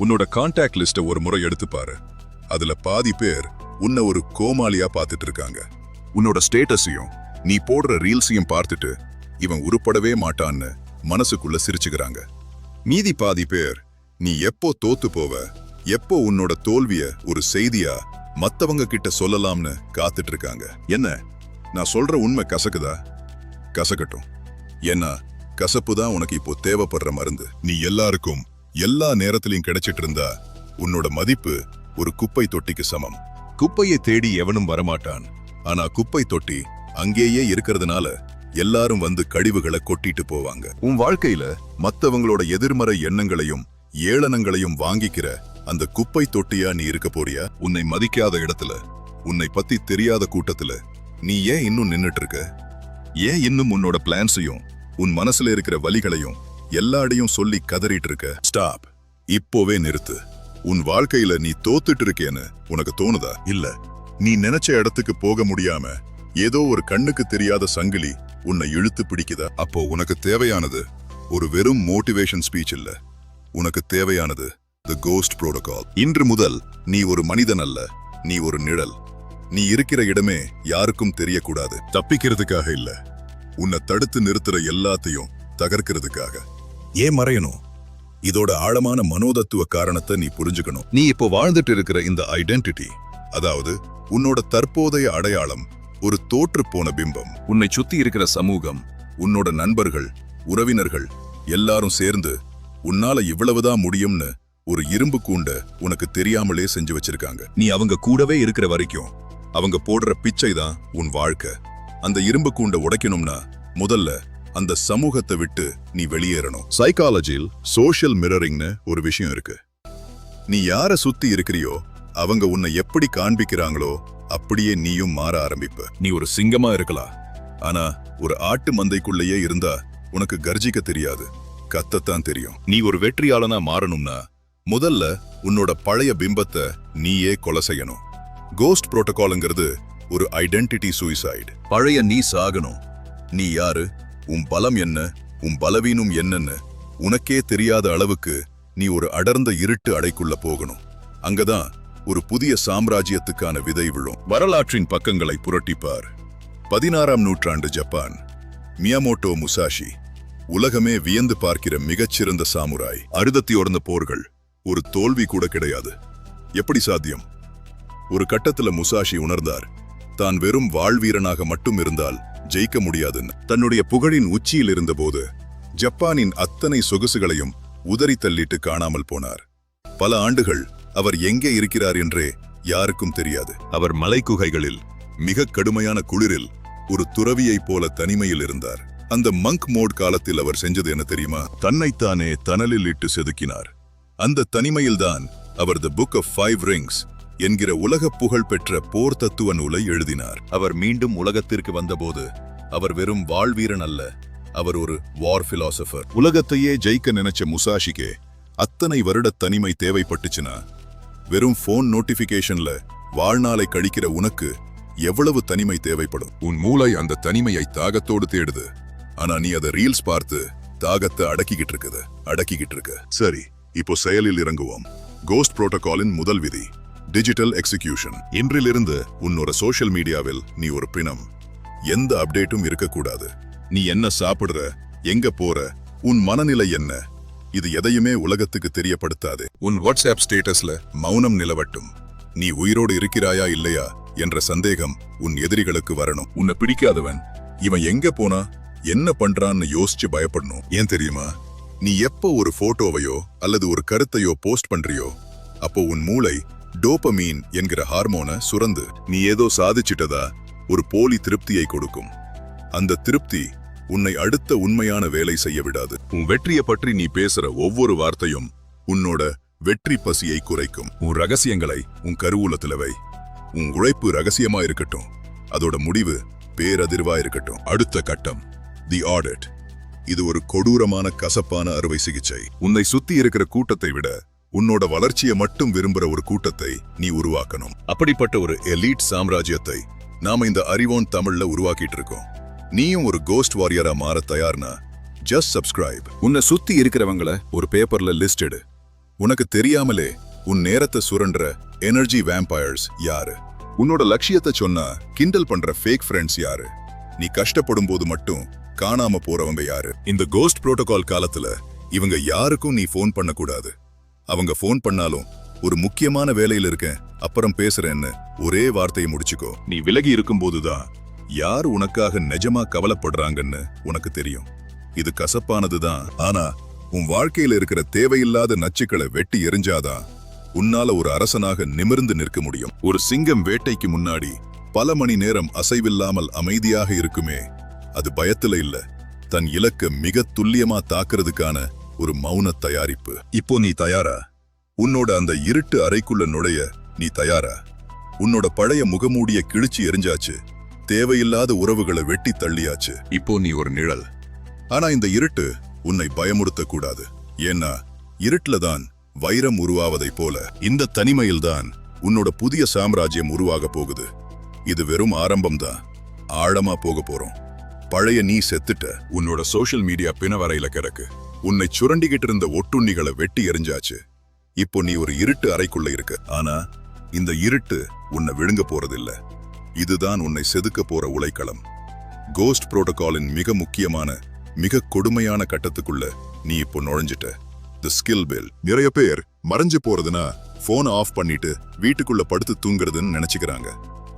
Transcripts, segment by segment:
உன்னோட கான்டாக்ட் லிஸ்ட ஒரு முறை எடுத்து பாரு. அதுல பாதி பேர் உன்னை ஒரு கோமாளியா பார்த்துட்டு இருக்காங்க. உன்னோட ஸ்டேட்டஸையும் நீ போடுற ரீல்ஸையும் பார்த்துட்டு இவன் உருப்படவே மாட்டான்னு மனசுக்குள்ள சிரிச்சுக்கிறாங்க. மீதி பாதி பேர் நீ எப்போ தோத்து போவ, எப்போ உன்னோட தோல்விய ஒரு செய்தியா மத்தவங்க கிட்ட சொல்லலாம்னு காத்துட்டு இருக்காங்க. என்ன, நான் சொல்ற உண்மை கசக்குதா? கசக்கட்டும். ஏன்னா கசப்பு தான் உனக்கு இப்போ தேவைப்படுற மருந்து. நீ எல்லாருக்கும் எல்லா நேரத்திலையும் கிடைச்சிட்டு இருந்தா உன்னோட மதிப்பு ஒரு குப்பை தொட்டிக்கு சமம். குப்பையை தேடி எவனும் வரமாட்டான். ஆனா குப்பை தொட்டி அங்கேயே இருக்கிறதுனால எல்லாரும் வந்து கழிவுகளை கொட்டிட்டு போவாங்க. உன் வாழ்க்கையில மத்தவங்களோட எதிர்மறை எண்ணங்களையும் ஏளனங்களையும் வாங்கிக்கிற அந்த குப்பை தொட்டியா நீ இருக்க போறியா? உன்னை மதிக்காத இடத்துல, உன்னை பத்தி தெரியாத கூட்டத்துல நீ ஏன் இன்னும் நின்னுட்டு இருக்க? ஏன் இன்னும் உன்னோட பிளான்ஸையும் உன் மனசுல இருக்கிற வலிகளையும் எல்லாரையும் சொல்லி கதறிட்டு இருக்க? ஸ்டாப். இப்போவே நிறுத்து. உன் வாழ்க்கையில நீ தோத்துட்டு இருக்கேன்னு உனக்கு தோணுதா? இல்ல, நீ நினைச்ச இடத்துக்கு போக முடியாம ஏதோ ஒரு கண்ணுக்கு தெரியாத சங்கிலி உன்னை இழுத்து பிடிக்குதா? அப்போ உனக்கு தேவையானது ஒரு வெறும் மோட்டிவேஷன் ஸ்பீச் இல்ல. உனக்கு தேவையானது தி கோஸ்ட் புரோட்டோகால். இன்று முதல் நீ ஒரு மனிதன் அல்ல, நீ ஒரு நிழல். நீ இருக்கிற இடமே யாருக்கும் தெரியக்கூடாது. தப்பிக்கிறதுக்காக இல்ல, உன்னை தடுத்து நிறுத்துற எல்லாத்தையும் தகர்க்கிறதுக்காக. ஏன் மறையணும்? இதோட ஆழமான மனோதத்துவ காரணத்தை நீ புரிஞ்சுக்கணும். நீ இப்போ வாழ்ந்துட்டு இருக்கிற இந்த ஐடென்டிட்டி, அதாவது உன்னோட தற்போதைய அடையாளம், ஒரு தோற்று போன பிம்பம். உன்னை சுத்தி இருக்கிற சமூகம், உன்னோட நண்பர்கள், உறவினர்கள் எல்லாரும் சேர்ந்து உன்னால இவ்வளவுதான் முடியும்னு ஒரு இரும்பு கூண்ட உனக்கு தெரியாமலே செஞ்சு வச்சிருக்காங்க. நீ அவங்க கூடவே இருக்கிற வரைக்கும் அவங்க போடுற பிச்சை தான் உன் வாழ்க்கை. அந்த இரும்பு கூண்ட உடைக்கணும்னா முதல்ல அந்த சமூகத்தை விட்டு நீ வெளியேறணும். சைக்காலஜியில் சோஷியல் மிரரிங்னு ஒரு விஷயம் இருக்கு. நீ யார சுத்தி இருக்கிறியோ அவங்க உன்னை எப்படி காண்பிக்கிறாங்களோ அப்படியே நீயும் மாற ஆரம்பிப்ப. நீ ஒரு சிங்கமா இருக்கலாம், ஆனா ஒரு ஆட்டு மந்தைக்குள்ளேயே இருந்தா உனக்கு கர்ஜிக்க தெரியாது, கத்தத்தான் தெரியும். நீ ஒரு வெற்றியாளனா மாறணும்னா முதல்ல உன்னோட பழைய பிம்பத்தை நீயே கொலை செய்யணும். கோஸ்ட் புரோட்டோகால்ங்கிறது ஒரு ஐடென்டிட்டி சூசைட். பழைய நீ சாகணும். நீ யாரு, உன் பலம் என்ன, உன் பலவீனம் என்னன்னு உனக்கே தெரியாத அளவுக்கு நீ ஒரு அடர்ந்த இருட்டு அடைக்குள்ள போகணும். அங்கதான் ஒரு புதிய சாம்ராஜ்யத்துக்கான விதை விழும். வரலாற்றின் பக்கங்களை புரட்டிப்பார். 16ஆம் நூற்றாண்டு ஜப்பான். மியாமோட்டோ முசாஷி, உலகமே வியந்து பார்க்கிற மிகச்சிறந்த சாமுராய். 61 போர்கள், ஒரு தோல்வி கூட கிடையாது. எப்படி சாத்தியம்? ஒரு கட்டத்துல முசாஷி உணர்ந்தார், தான் வெறும் வாழ்வீரனாக மட்டும் இருந்தால் ஜெயிக்க முடியாதுன்னு. தன்னுடைய புகழின் உச்சியில் இருந்தபோது ஜப்பானின் அத்தனை சொகுசுகளையும் உதறி தள்ளிட்டு காணாமல் போனார். பல ஆண்டுகள் அவர் எங்கே இருக்கிறார் என்றே யாருக்கும் தெரியாது. அவர் மலைக்குகைகளில் மிக கடுமையான குளிரில் ஒரு துறவியைப் போல தனிமையில் இருந்தார். அந்த மங்க் மோட் காலத்தில் அவர் செஞ்சது என்ன தெரியுமா? தன்னைத்தானே தணலில் இட்டு செதுக்கினார். அந்த தனிமையில்தான் அவர் தி புக் ஆஃப் 5 ரிங்ஸ் என்கிற உலக புகழ் பெற்ற போர் தத்துவ நூலை எழுதினார். அவர் மீண்டும் உலகத்திற்கு வந்தபோது அவர் வெறும் வாழ்வீரன் அல்ல, அவர் ஒரு வார் பிலாசபர். உலகத்தையே ஜெயிக்க நினைச்ச முசாஷிக்கே அத்தனை வருட தனிமை தேவைப்பட்டுச்சுன்னா, வெறும் போன் நோட்டிபிகேஷன்ல வாழ்நாளை கழிக்கிற உனக்கு எவ்வளவு தனிமை தேவைப்படும்? உன் மூளை அந்த தனிமையை தாகத்தோடு தேடுது, ஆனா நீ அதை ரீல்ஸ் பார்த்து தாகத்தை அடக்கிக்கிட்டு இருக்க. சரி, இப்போ செயலில் இறங்குவோம். கோஸ்ட் புரோட்டோகாலின் முதல் விதி, டிஜிட்டல் எக்ஸிகியூஷன். இன்றிலிருந்து உன்னோட சோஷியல் மீடியாவில் நீ ஒரு பிணம். எந்த அப்டேட்டும் இருக்கக்கூடாது. நீ என்ன சாப்பிடுற, எங்க போற, உன் மனநிலை என்ன, இது எதையுமே உலகத்துக்கு தெரியப்படுத்தாது. உன் வாட்ஸ்அப் ஸ்டேட்டஸ்ல மௌனம் நிலவட்டும். நீ உயிரோடு இருக்கிறாயா இல்லையா என்ற சந்தேகம் உன் எதிரிகளுக்கு வரணும். உன்னை பிடிக்காதவன் இவன் எங்க போனா, என்ன பண்றான்னு யோசிச்சு பயப்படணும். ஏன் தெரியுமா? நீ எப்போ ஒரு போட்டோவையோ அல்லது ஒரு கருத்தையோ போஸ்ட் பண்றியோ அப்போ உன் மூளை டோபமீன் என்கிற ஹார்மோனை சுரந்து நீ ஏதோ சாதிச்சிட்டதா ஒரு போலி திருப்தியை கொடுக்கும். அந்த திருப்தி உன்னை அடுத்த உண்மையான வேலை செய்ய விடாது. உன் வெற்றியை பற்றி நீ பேசுற ஒவ்வொரு வார்த்தையும் உன்னோட வெற்றி பசியை குறைக்கும். உன் ரகசியங்களை உன் கருவூலத்துல வை. உன் உழைப்பு ரகசியமா இருக்கட்டும், அதோட முடிவு பேரதிர்வா இருக்கட்டும். அடுத்த கட்டம், தி ஆடிட். இது ஒரு கொடூரமான கசப்பான அறுவை சிகிச்சை. உன்னை சுத்தி இருக்கிற கூட்டத்தை விட உன்னோட வளர்ச்சியை மட்டும் விரும்புற ஒரு கூட்டத்தை நீ உருவாக்கணும். அப்படிப்பட்ட ஒரு எலீட் சாம்ராஜ்யத்தை நாம இந்த அறிவோன் தமிழ்ல உருவாக்கிட்டு இருக்கோம். நீயும் ஒரு கோஸ்ட் வாரியரா மாற தயார்னா ஜஸ்ட் சப்ஸ்கிரைப். உன்னை சுத்தி இருக்கிறவங்கள ஒரு பேப்பர்ல லிஸ்ட் எடு. உனக்கு தெரியாமலே உன் நேரத்தை சுரண்ட எனர்ஜி வேம்பயர்ஸ் யாரு? உன்னோட லட்சியத்தை சொன்னா கிண்டல் பண்ற ஃபேக் ஃப்ரெண்ட்ஸ் யாரு? நீ கஷ்டப்படும் போது மட்டும் காணாம போறவங்க யாரு? இந்த கோஸ்ட் புரோட்டோகால் காலத்துல இவங்க யாருக்கும் நீ ஃபோன் பண்ணக்கூடாது. அவங்க ஃபோன் பண்ணாலும் ஒரு முக்கியமான வேலையில இருக்கேன் அப்புறம் பேசுறேன்னு ஒரே வார்த்தையை முடிச்சுக்கோ. நீ விலகி இருக்கும்போதுதான் யார் உனக்காக நிஜமா கவலைப்படுறாங்கன்னு உனக்கு தெரியும். இது கசப்பானதுதான். ஆனா உன் வாழ்க்கையில இருக்கிற தேவையில்லாத நச்சுக்களை வெட்டி எரிஞ்சாதான் உன்னால ஒரு அரசனாக நிமிர்ந்து நிற்க முடியும். ஒரு சிங்கம் வேட்டைக்கு முன்னாடி பல மணி நேரம் அசைவில்லாமல் அமைதியாக இருக்குமே, அது பயத்துல இல்ல, தன் இலக்க மிக துல்லியமா தாக்குறதுக்கான ஒரு மௌன தயாரிப்பு. இப்போ நீ தயாரா? உன்னோட அந்த இருட்டு அறைக்குள்ள நுழைய நீ தயாரா? உன்னோட பழைய முகமூடிய கிழிச்சு எரிஞ்சாச்சு, தேவையில்லாத உறவுகளை வெட்டி தள்ளியாச்சு. இப்போ நீ ஒரு நிழல். ஆனா இந்த இருட்டு உன்னை பயமுறுத்த கூடாது. ஏன்னா இருட்டுல தான் வைரம் உருவாவதை போல இந்த தனிமையில்தான் உன்னோட புதிய சாம்ராஜ்யம் உருவாக போகுது. இது வெறும் ஆரம்பம்தான். ஆழமா போக போறோம். பழைய நீ செத்துட்ட. உன்னோட சோஷியல் மீடியா பிணவரையில கிடக்கு. உன்னை சுரண்டிக்கிட்டு இருந்த ஒட்டுண்ணிகளை வெட்டி எரிஞ்சாச்சு. இப்போ நீ ஒரு இருட்டு அறைக்குள்ள இருக்க. ஆனா இந்த இருட்டு உன்னை விழுங்க போறதில்ல. இதுதான் உன்னை செதுக்க போற உலைக்களம். கோஸ்ட் புரோட்டோகாலின் மிக முக்கியமான, மிக கொடுமையான கட்டத்துக்குள்ள நீ இப்போ நுழைஞ்சிட்ட. தி ஸ்கில் பில். நிறைய பேர் மறைஞ்சு போறதுனா போனை ஆஃப் பண்ணிட்டு வீட்டுக்குள்ள படுத்து தூங்குறதுன்னு நினைச்சுக்கிறாங்க.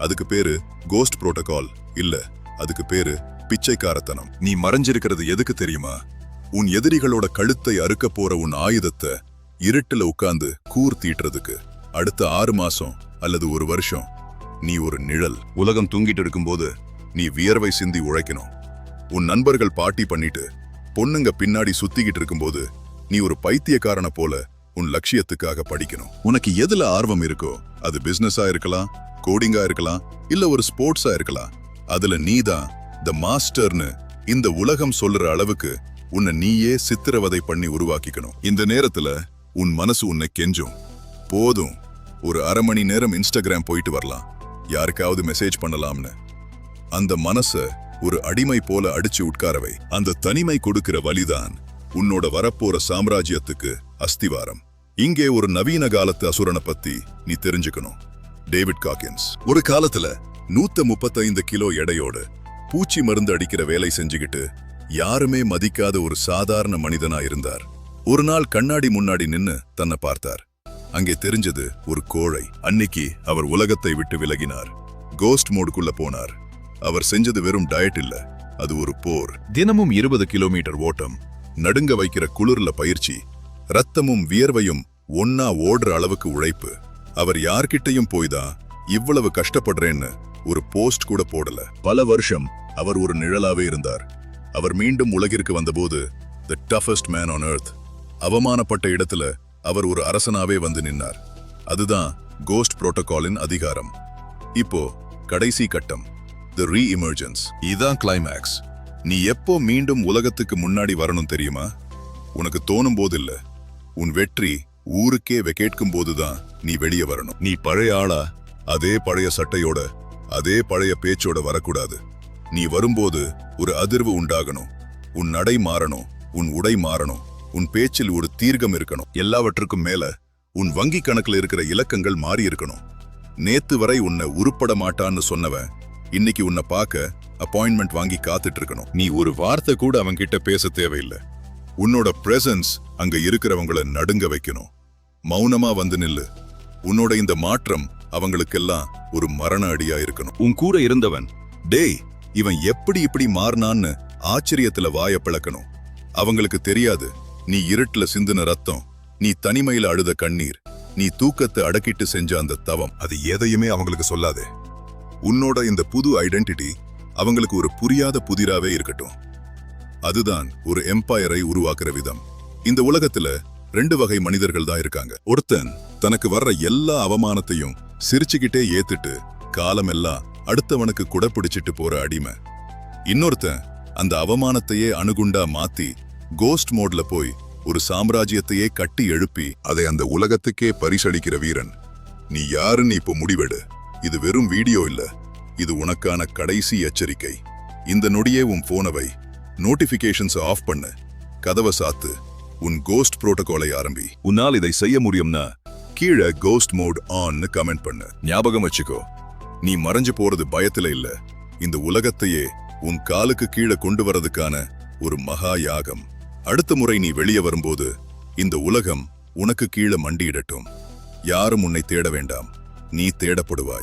அதுக்கு பேரு கோஸ்ட் புரோட்டோகால் இல்ல, அதுக்கு பேரு பிச்சைக்காரத்தனம். நீ மறைஞ்சிருக்கிறது எதுக்கு தெரியுமா? உன் எதிரிகளோட கழுத்தை அறுக்க போற உன் ஆயுதத்தை இருட்டுல உட்கார்ந்து கூர் தீட்டுறதுக்கு. அடுத்த 6 மாசம் அல்லது 1 வருஷம் நீ ஒரு நிழல். உலகம் தூங்கிட்டு இருக்கும்போது நீ வியர்வை சிந்தி உழைக்கணும். உன் நண்பர்கள் பார்ட்டி பண்ணிட்டு பொண்ணுங்க பின்னாடி சுத்திக்கிட்டு இருக்கும்போது நீ ஒரு பைத்தியக்காரனை போல உன் லட்சியத்துக்காக படிக்கணும். உனக்கு எதுல ஆர்வம் இருக்கோ, அது பிசினஸா இருக்கலாம், கோடிங்கா இருக்கலாம், இல்ல ஒரு ஸ்போர்ட்ஸா இருக்கலாம், அதுல நீதான் த மாஸ்டர்னு இந்த உலகம் சொல்ற அளவுக்கு உன்னை நீயே சித்திரவதை பண்ணி உருவாக்கிக்கணும். இந்த நேரத்துல உன் மனசு உன்னை கெஞ்சும், போதும் ஒரு 1/2 மணி நேரம் இன்ஸ்டாகிராம் போயிட்டு வரலாம், யாருக்காவது மெசேஜ் பண்ணலாம்னு. அந்த மனச ஒரு அடிமை போல அடிச்சு உட்காரவை. அந்த தனிமை கொடுக்கிற வலிதான் உன்னோட வரப்போற சாம்ராஜ்யத்துக்கு அஸ்திவாரம். இங்கே ஒரு நவீன காலத்து அசுரனை பத்தி நீ தெரிஞ்சுக்கணும். டேவிட் காக்கின்ஸ் ஒரு காலத்துல 135 கிலோ எடையோடு பூச்சி மருந்து அடிக்கிற வேலை செஞ்சுக்கிட்டு யாருமே மதிக்காத ஒரு சாதாரண மனிதனா இருந்தார். ஒரு நாள் கண்ணாடி முன்னாடி நின்னு தன்னை பார்த்தார். அங்கே தெரிஞ்சது ஒரு கோழை. அன்னைக்கு அவர் உலகத்தை விட்டு விலகினார். கோஸ்ட் மோடுக்குள்ள போனார். அவர் செஞ்சது வெறும் டயட் இல்ல, அது ஒரு போர். தினமும் 20 கிலோமீட்டர் ஓட்டம், நடுங்க வைக்கிற குளிர்ல பயிற்சி, ரத்தமும் வியர்வையும் ஒன்னா ஓடுற அளவுக்கு உழைப்பு. அவர் யார்கிட்டையும் போய்தான் இவ்வளவு கஷ்டப்படுறேன்னு ஒரு போஸ்ட் கூட போடல. பல வருஷம் அவர் ஒரு நிழலாவே இருந்தார். அவர் மீண்டும் உலகிற்கு வந்தபோது the toughest man on earth. அவமானப்பட்ட இடத்துல அவர் ஒரு அரசனாவே வந்து நின்னார். அதுதான் கோஸ்ட் புரோட்டோகாலின் அதிகாரம். இப்போ கடைசி கட்டம், தி ரீஇமர்ஜென்ஸ். இதான் கிளைமேக்ஸ். நீ எப்போ மீண்டும் உலகத்துக்கு முன்னாடி வரணும் தெரியுமா? உனக்கு தோணும் போது இல்ல, உன் வெற்றி ஊருக்கே கேட்கும் போதுதான் நீ வெளியே வரணும். நீ பழைய ஆளா அதே பழைய சட்டையோட அதே பழைய பேச்சோட வரக்கூடாது. நீ வரும்போது ஒரு அதிர்வு உண்டாகணும். உன் நடை மாறணும், உன் உடை மாறணும், உன் பேச்சில் ஒரு தீர்க்கம் இருக்கணும். எல்லாவற்றுக்கும் மேல உன் வங்கி கணக்குல இருக்கிற இலக்கங்கள் மாறி இருக்கணும். நேத்து வரை உன்னை உருப்பட மாட்டான்னு சொன்னவன் இன்னைக்கு உன்னை பார்க்க அப்பாயின்மெண்ட் வாங்கி காத்துட்டு இருக்கணும். நீ ஒரு வார்த்தை கூட அவன் கிட்ட பேச தேவையில்லை. உன்னோட பிரசன்ஸ் அங்க இருக்கிறவங்கள நடுங்க வைக்கணும். மௌனமா வந்து நில்லு. உன்னோட இந்த மாற்றம் அவங்களுக்கெல்லாம் ஒரு மரண அடியா இருக்கணும். உன் கூட இருந்தவன், டேய் இவன் எப்படி இப்படி மாறினான்னு ஆச்சரியத்துல வாய பிளக்கணும். அவங்களுக்கு தெரியாது நீ இருட்டுல சிந்தின ரத்தம், நீ தனிமையில அழுத கண்ணீர், நீ தூக்கத்தை அடக்கிட்டு செஞ்ச அந்த தவம். அது எதையுமே அவங்களுக்கு சொல்லாதே. உன்னோட இந்த புது ஐடென்டிட்டி அவங்களுக்கு ஒரு புரியாத புதிராவே இருக்கட்டும். அதுதான் ஒரு எம்பையரை உருவாக்குற விதம். இந்த உலகத்துல 2 வகை மனிதர்கள் தான் இருக்காங்க. ஒருத்தன் தனக்கு வர்ற எல்லா அவமானத்தையும் சிரிச்சுக்கிட்டே ஏத்துட்டு காலமெல்லாம் அடுத்தவனுக்கு குடப்பிடிச்சிட்டு போற அடிமை. இன்னொருத்தன் அந்த அவமானத்தையே அணுகுண்டா மாத்தி கோஸ்ட் மோட்ல போய் ஒரு சாம்ராஜ்யத்தையே கட்டி எழுப்பி அதை அந்த உலகத்துக்கே பரிசளிக்கிற வீரன். நீ யாருன்னு இப்போ முடிவெடு. இது வெறும் வீடியோ இல்ல, இது உனக்கான கடைசி எச்சரிக்கை. இந்த நொடியே உன் போனை வை, நோட்டிபிகேஷன்ஸ் ஆஃப் பண்ணு, கதவை சாத்து, உன் கோஸ்ட் புரோட்டோகாலை ஆரம்பி. உன்னால் இதை செய்ய முடியும்னா கீழே கோஸ்ட் மோட் ஆன்னு கமெண்ட் பண்ணு. ஞாபகம் வச்சுக்கோ, நீ மறைஞ்சு போறது பயத்துல இல்ல, இந்த உலகத்தையே உன் காலுக்கு கீழே கொண்டு வரதுக்கான ஒரு மகா யாகம். அடுத்த முறை நீ வெளியே வரும்போது இந்த உலகம் உனக்கு கீழே மண்டியிடட்டும். யாரும் உன்னை தேட வேண்டாம், நீ தேடப்படுவாய்.